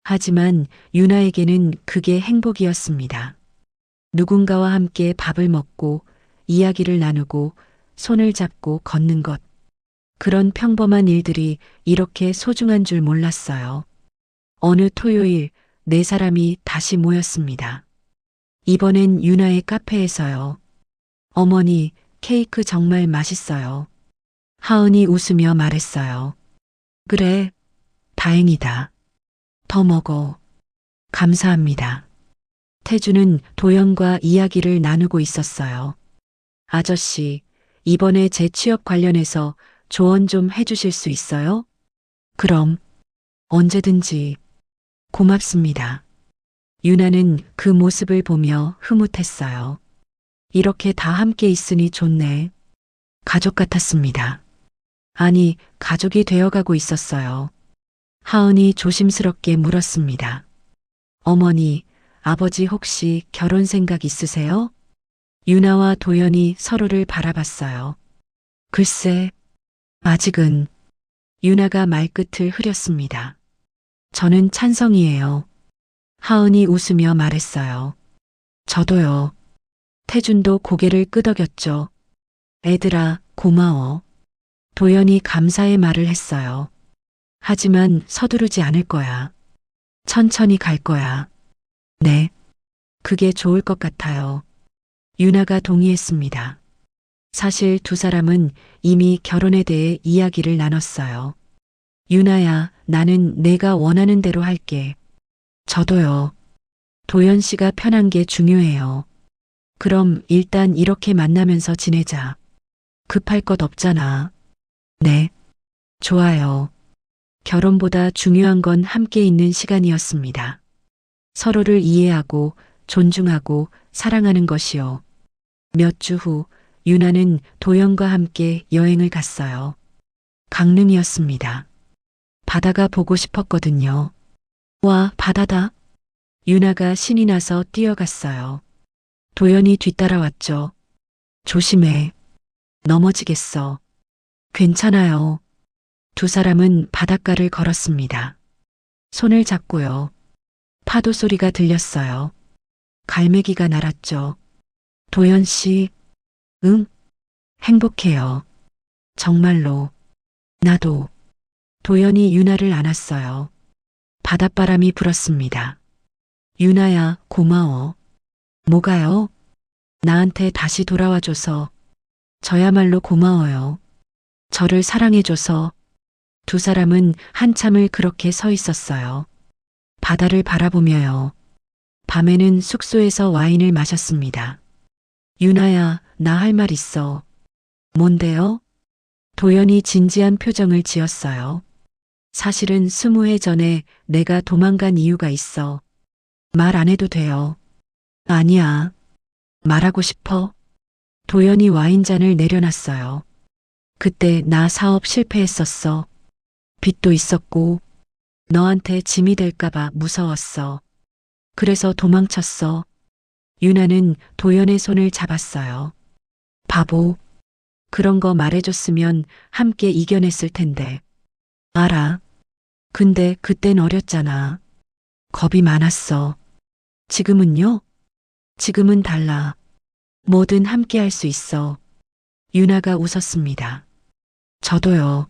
A: 하지만 유나에게는 그게 행복이었습니다. 누군가와 함께 밥을 먹고 이야기를 나누고 손을 잡고 걷는 것. 그런 평범한 일들이 이렇게 소중한 줄 몰랐어요. 어느 토요일 4사람이 다시 모였습니다. 이번엔 유나의 카페에서요. 어머니, 케이크 정말 맛있어요. 하은이 웃으며 말했어요. 그래, 다행이다. 더 먹어. 감사합니다. 태주는 도연과 이야기를 나누고 있었어요. 아저씨, 이번에 제 취업 관련해서 조언 좀 해주실 수 있어요? 그럼, 언제든지. 고맙습니다. 유나는 그 모습을 보며 흐뭇했어요. 이렇게 다 함께 있으니 좋네. 가족 같았습니다. 아니, 가족이 되어가고 있었어요. 하은이 조심스럽게 물었습니다. 어머니, 아버지 혹시 결혼 생각 있으세요? 유나와 도연이 서로를 바라봤어요. 글쎄, 아직은. 유나가 말끝을 흐렸습니다. 저는 찬성이에요. 하은이 웃으며 말했어요. 저도요. 태준도 고개를 끄덕였죠. 애들아, 고마워. 도연이 감사의 말을 했어요. 하지만 서두르지 않을 거야. 천천히 갈 거야. 네. 그게 좋을 것 같아요. 유나가 동의했습니다. 사실 2사람은 이미 결혼에 대해 이야기를 나눴어요. 유나야, 나는 내가 원하는 대로 할게. 저도요. 도연 씨가 편한 게 중요해요. 그럼 일단 이렇게 만나면서 지내자. 급할 것 없잖아. 네. 좋아요. 결혼보다 중요한 건 함께 있는 시간이었습니다. 서로를 이해하고 존중하고 사랑하는 것이요. 몇 주 후 유나는 도연과 함께 여행을 갔어요. 강릉이었습니다. 바다가 보고 싶었거든요. 와, 바다다. 유나가 신이 나서 뛰어갔어요. 도연이 뒤따라왔죠. 조심해. 넘어지겠어. 괜찮아요. 두 사람은 바닷가를 걸었습니다. 손을 잡고요. 파도 소리가 들렸어요. 갈매기가 날았죠. 도연 씨, 응? 행복해요. 정말로. 나도. 도연이 유나를 안았어요. 바닷바람이 불었습니다. 유나야, 고마워. 뭐가요? 나한테 다시 돌아와줘서. 저야말로 고마워요. 저를 사랑해줘서. 두 사람은 한참을 그렇게 서 있었어요. 바다를 바라보며요. 밤에는 숙소에서 와인을 마셨습니다. 유나야, 나 할 말 있어. 뭔데요? 도연이 진지한 표정을 지었어요. 사실은 20해 전에 내가 도망간 이유가 있어. 말 안 해도 돼요. 아니야. 말하고 싶어. 도연이 와인잔을 내려놨어요. 그때 나 사업 실패했었어. 빚도 있었고 너한테 짐이 될까봐 무서웠어. 그래서 도망쳤어. 유나는 도연의 손을 잡았어요. 바보. 그런 거 말해줬으면 함께 이겨냈을 텐데. 알아. 근데 그땐 어렸잖아. 겁이 많았어. 지금은요? 지금은 달라. 뭐든 함께 할 수 있어. 유나가 웃었습니다. 저도요.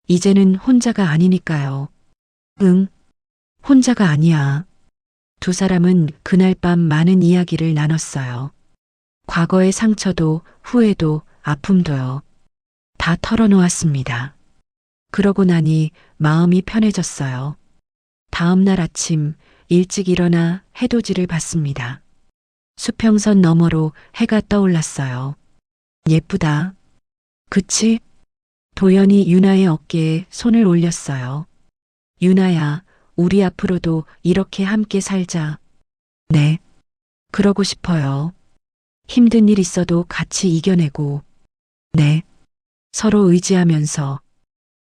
A: 이제는 혼자가 아니니까요. 응, 혼자가 아니야. 두 사람은 그날 밤 많은 이야기를 나눴어요. 과거의 상처도 후회도 아픔도요. 다 털어놓았습니다. 그러고 나니 마음이 편해졌어요. 다음 날 아침 일찍 일어나 해돋이를 봤습니다. 수평선 너머로 해가 떠올랐어요. 예쁘다. 그치? 도연이 유나의 어깨에 손을 올렸어요. 유나야, 우리 앞으로도 이렇게 함께 살자. 네. 그러고 싶어요. 힘든 일 있어도 같이 이겨내고. 네. 서로 의지하면서.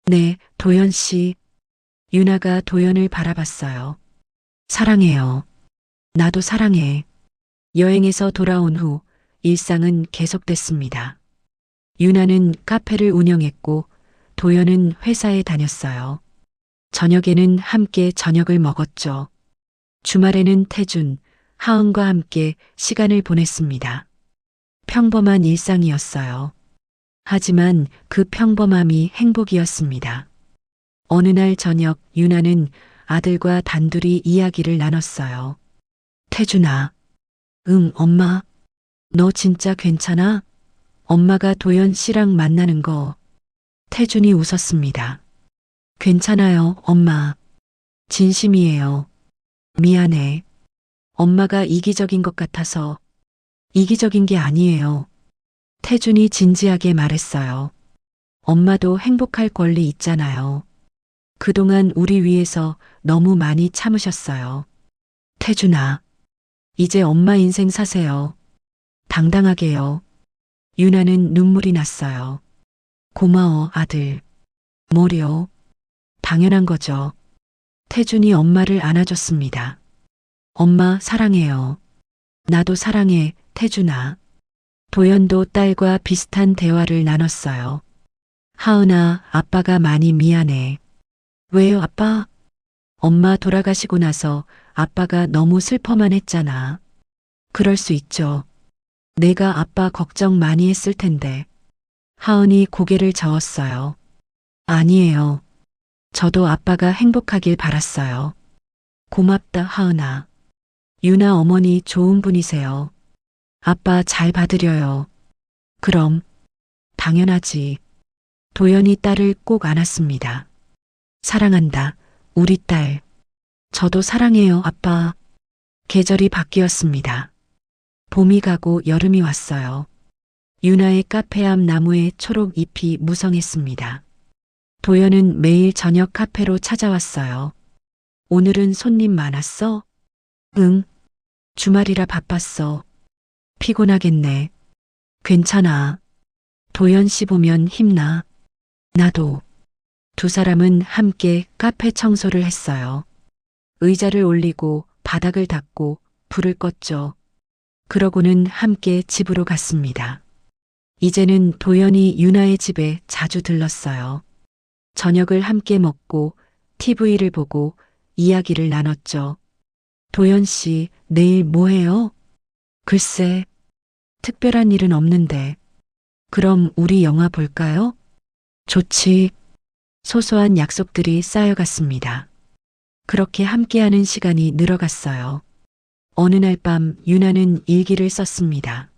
A: 네, 도연 씨. 유나가 도연을 바라봤어요. 사랑해요. 나도 사랑해. 여행에서 돌아온 후 일상은 계속됐습니다. 유나는 카페를 운영했고 도연은 회사에 다녔어요. 저녁에는 함께 저녁을 먹었죠. 주말에는 태준, 하은과 함께 시간을 보냈습니다. 평범한 일상이었어요. 하지만 그 평범함이 행복이었습니다. 어느 날 저녁 유나는 아들과 단둘이 이야기를 나눴어요. 태준아. 응, 엄마. 너 진짜 괜찮아? 엄마가 도연 씨랑 만나는 거. 태준이 웃었습니다. 괜찮아요, 엄마. 진심이에요. 미안해. 엄마가 이기적인 것 같아서. 이기적인 게 아니에요. 태준이 진지하게 말했어요. 엄마도 행복할 권리 있잖아요. 그동안 우리 위해서 너무 많이 참으셨어요. 태준아, 이제 엄마 인생 사세요. 당당하게요. 유나는 눈물이 났어요. 고마워, 아들. 뭐려? 당연한 거죠. 태준이 엄마를 안아줬습니다. 엄마 사랑해요. 나도 사랑해, 태준아. 도연도 딸과 비슷한 대화를 나눴어요. 하은아, 아빠가 많이 미안해. 왜요, 아빠? 엄마 돌아가시고 나서 아빠가 너무 슬퍼만 했잖아. 그럴 수 있죠. 내가 아빠 걱정 많이 했을 텐데. 하은이 고개를 저었어요. 아니에요. 저도 아빠가 행복하길 바랐어요. 고맙다, 하은아. 유나 어머니 좋은 분이세요. 아빠 잘 받으려요. 그럼. 당연하지. 도연이 딸을 꼭 안았습니다. 사랑한다, 우리 딸. 저도 사랑해요, 아빠. 계절이 바뀌었습니다. 봄이 가고 여름이 왔어요. 유나의 카페 앞 나무에 초록 잎이 무성했습니다. 도연은 매일 저녁 카페로 찾아왔어요. 오늘은 손님 많았어? 응. 주말이라 바빴어. 피곤하겠네. 괜찮아. 도연 씨 보면 힘나. 나도. 두 사람은 함께 카페 청소를 했어요. 의자를 올리고 바닥을 닦고 불을 껐죠. 그러고는 함께 집으로 갔습니다. 이제는 도연이 유나의 집에 자주 들렀어요. 저녁을 함께 먹고 TV를 보고 이야기를 나눴죠. 도연 씨, 내일 뭐 해요? 글쎄, 특별한 일은 없는데. 그럼 우리 영화 볼까요? 좋지. 소소한 약속들이 쌓여갔습니다. 그렇게 함께하는 시간이 늘어갔어요. 어느 날 밤 유나는 일기를 썼습니다.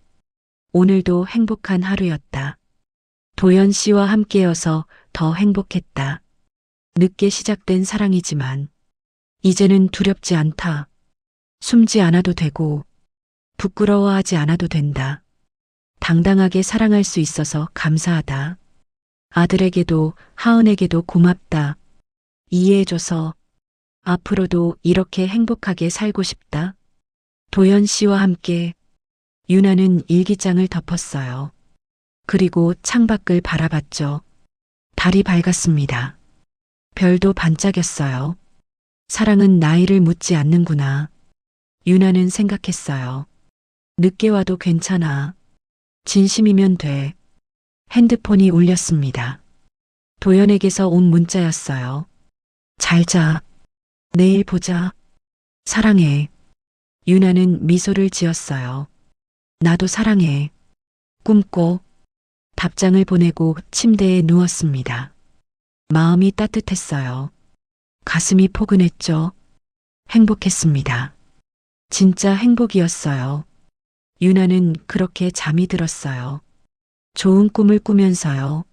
A: 오늘도 행복한 하루였다. 도연 씨와 함께여서 더 행복했다. 늦게 시작된 사랑이지만 이제는 두렵지 않다. 숨지 않아도 되고 부끄러워하지 않아도 된다. 당당하게 사랑할 수 있어서 감사하다. 아들에게도 하은에게도 고맙다. 이해해줘서 앞으로도 이렇게 행복하게 살고 싶다. 도연 씨와 함께 유나는 일기장을 덮었어요. 그리고 창밖을 바라봤죠. 달이 밝았습니다. 별도 반짝였어요. 사랑은 나이를 묻지 않는구나. 유나는 생각했어요. 늦게 와도 괜찮아. 진심이면 돼. 핸드폰이 울렸습니다. 도연에게서 온 문자였어요. 잘 자. 내일 보자. 사랑해. 유나는 미소를 지었어요. 나도 사랑해. 꿈꿔. 답장을 보내고 침대에 누웠습니다. 마음이 따뜻했어요. 가슴이 포근했죠. 행복했습니다. 진짜 행복이었어요. 유나는 그렇게 잠이 들었어요. 좋은 꿈을 꾸면서요.